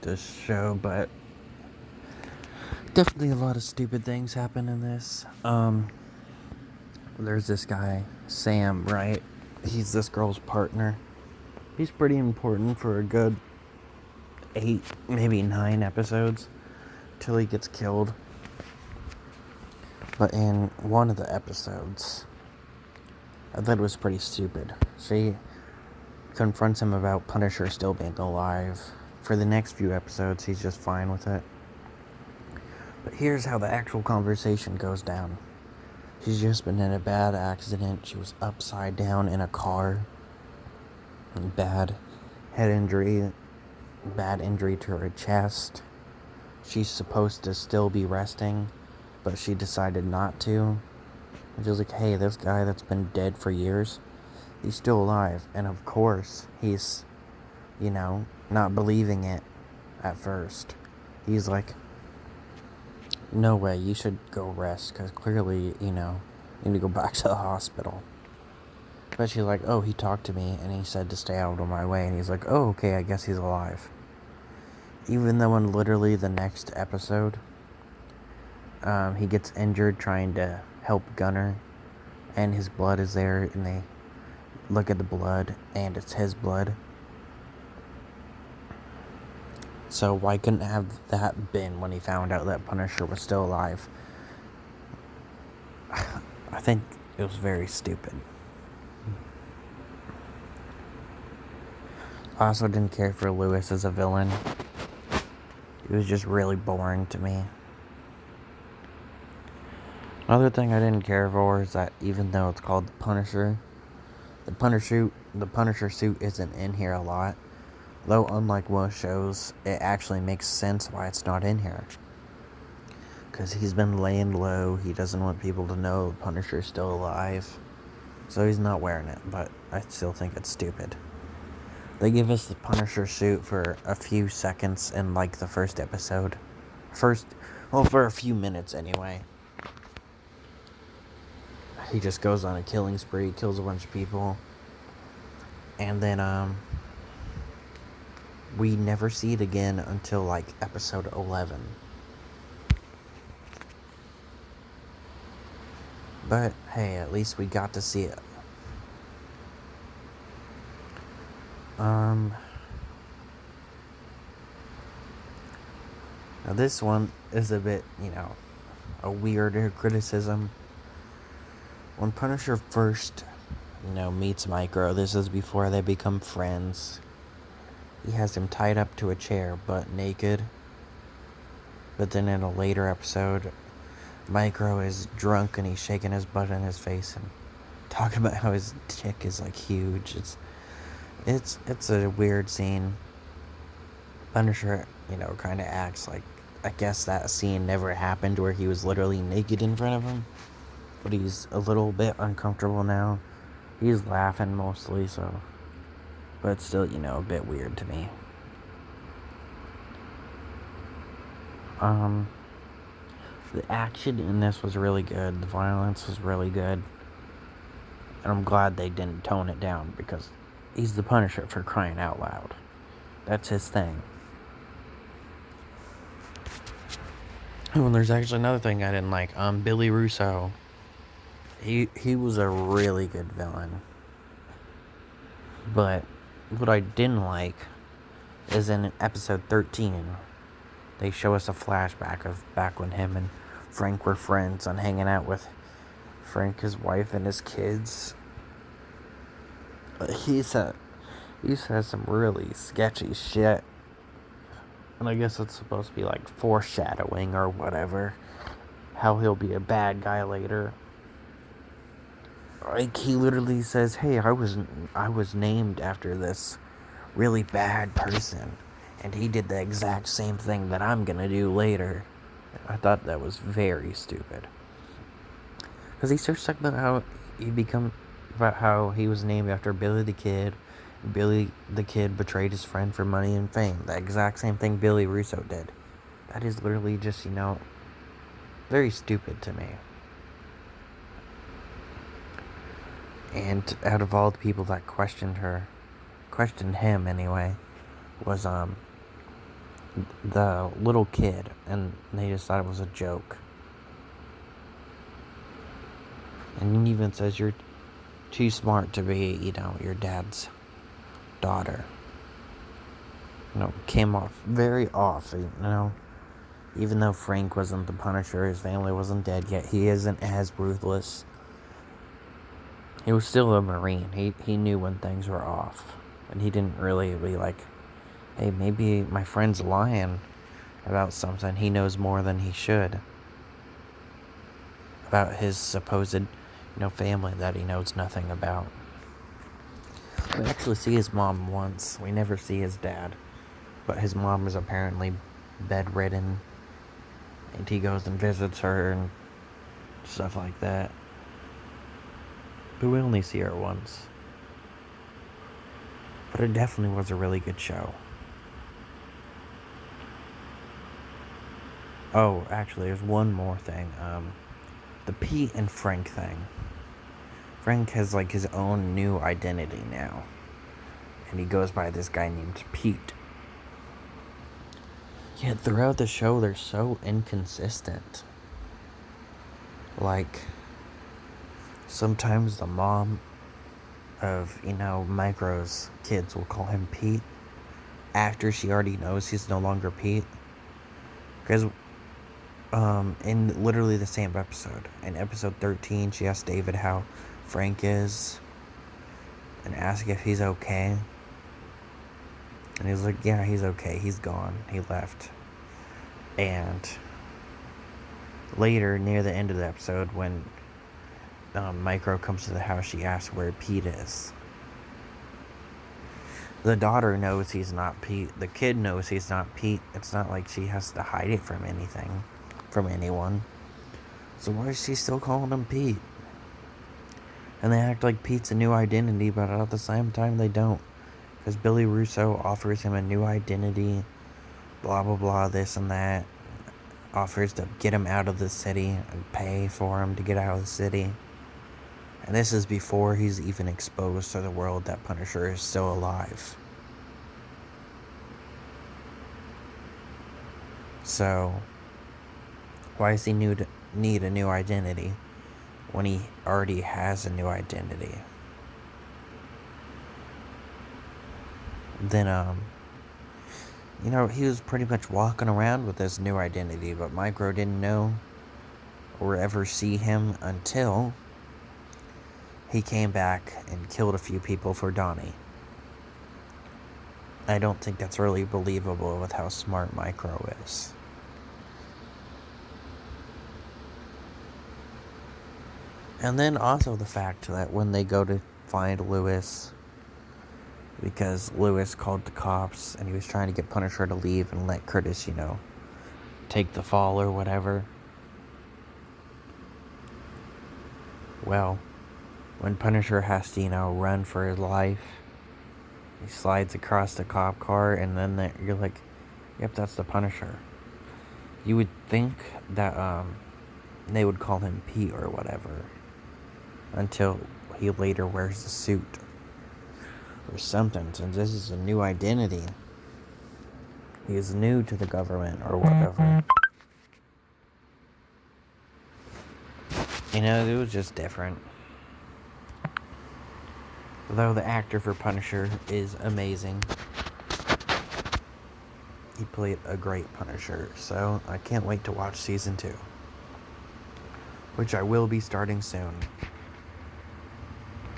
this show, but definitely a lot of stupid things happen in this. There's this guy, Sam, right? He's this girl's partner. He's pretty important for a good 8, maybe 9 episodes till he gets killed. But in one of the episodes, I thought it was pretty stupid. She confronts him about Punisher still being alive. For the next few episodes, he's just fine with it. But here's how the actual conversation goes down. She's just been in a bad accident. She was upside down in a car. Bad head injury. Bad injury to her chest. She's supposed to still be resting, but she decided not to. And she was like, hey, this guy that's been dead for years, he's still alive. And of course, he's, not believing it at first. He's like, no way, you should go rest, because clearly, you need to go back to the hospital. But she's like, oh, he talked to me, and he said to stay out of my way, and he's like, oh, okay, I guess he's alive. Even though in literally the next episode, he gets injured trying to help Gunner, and his blood is there, and they look at the blood, and it's his blood. So why couldn't have that been when he found out that Punisher was still alive? I think it was very stupid. I also didn't care for Lewis as a villain. He was just really boring to me. Another thing I didn't care for is that even though it's called the Punisher suit isn't in here a lot. Though unlike most shows, it actually makes sense why it's not in here. Because he's been laying low, he doesn't want people to know the Punisher's still alive. So he's not wearing it, but I still think it's stupid. They give us the Punisher suit for a few seconds in the first episode. For a few minutes anyway. He just goes on a killing spree, kills a bunch of people. And then, we never see it again until, episode 11. But, hey, at least we got to see it. Now this one is a bit, a weirder criticism. When Punisher first, meets Micro, this is before they become friends. He has him tied up to a chair, butt naked. But then in a later episode, Micro is drunk and he's shaking his butt in his face and talking about how his dick is huge. It's a weird scene. Punisher, kind of acts like, I guess that scene never happened where he was literally naked in front of him. But he's a little bit uncomfortable now. He's laughing mostly, so. But it's still, a bit weird to me. The action in this was really good. The violence was really good. And I'm glad they didn't tone it down because he's the Punisher, for crying out loud. That's his thing. Oh, and there's actually another thing I didn't like. Billy Russo. He was a really good villain. But what I didn't like is in episode 13, they show us a flashback of back when him and Frank were friends and hanging out with Frank, his wife, and his kids. He says some really sketchy shit. And I guess it's supposed to be foreshadowing or whatever. How he'll be a bad guy later. He literally says, hey, I was named after this really bad person. And he did the exact same thing that I'm gonna do later. I thought that was very stupid. Because he starts talking about how he was named after Billy the Kid. Billy the Kid betrayed his friend for money and fame. The exact same thing Billy Russo did. That is literally just, very stupid to me. And out of all the people that questioned him anyway, was the little kid, and they just thought it was a joke. And he even says, you're too smart to be, your dad's daughter. Came off very off, even though Frank wasn't the Punisher, his family wasn't dead yet, he isn't as ruthless. He was still a Marine. He knew when things were off. And he didn't really be like, hey, maybe my friend's lying about something. He knows more than he should about his supposed, family that he knows nothing about. We actually see his mom once. We never see his dad. But his mom is apparently bedridden. And he goes and visits her and stuff like that. But we only see her once. But it definitely was a really good show. Oh, actually, there's one more thing. The Pete and Frank thing. Frank has, his own new identity now. And he goes by this guy named Pete. Yet throughout the show, they're so inconsistent. Sometimes the mom of, Micro's kids will call him Pete after she already knows he's no longer Pete. Because in literally the same episode, in episode 13, she asked David how Frank is and asked if he's okay. And he's like, yeah, he's okay. He's gone. He left. And later, near the end of the episode, when Micro comes to the house, she asks where Pete is. The daughter knows he's not Pete. The kid knows he's not Pete. It's not like she has to hide it from anyone. So why is she still calling him Pete? And they act like Pete's a new identity, but at the same time they don't. Because Billy Russo offers him a new identity, blah blah blah, this and that. Offers to get him out of the city and pay for him to get out of the city. And this is before he's even exposed to the world that Punisher is still alive. So, why does he need a new identity when he already has a new identity? Then, he was pretty much walking around with this new identity, but Micro didn't know or ever see him until he came back and killed a few people for Donnie. I don't think that's really believable with how smart Micro is. And then also the fact that when they go to find Lewis, because Lewis called the cops and he was trying to get Punisher to leave and let Curtis, take the fall or whatever. Well, when Punisher has to, run for his life, he slides across the cop car, and then you're like, yep, that's the Punisher. You would think that they would call him Pete or whatever, until he later wears the suit or something, since this is a new identity. He is new to the government or whatever. It was just different. Though the actor for Punisher is amazing. He played a great Punisher, so I can't wait to watch season 2. Which I will be starting soon.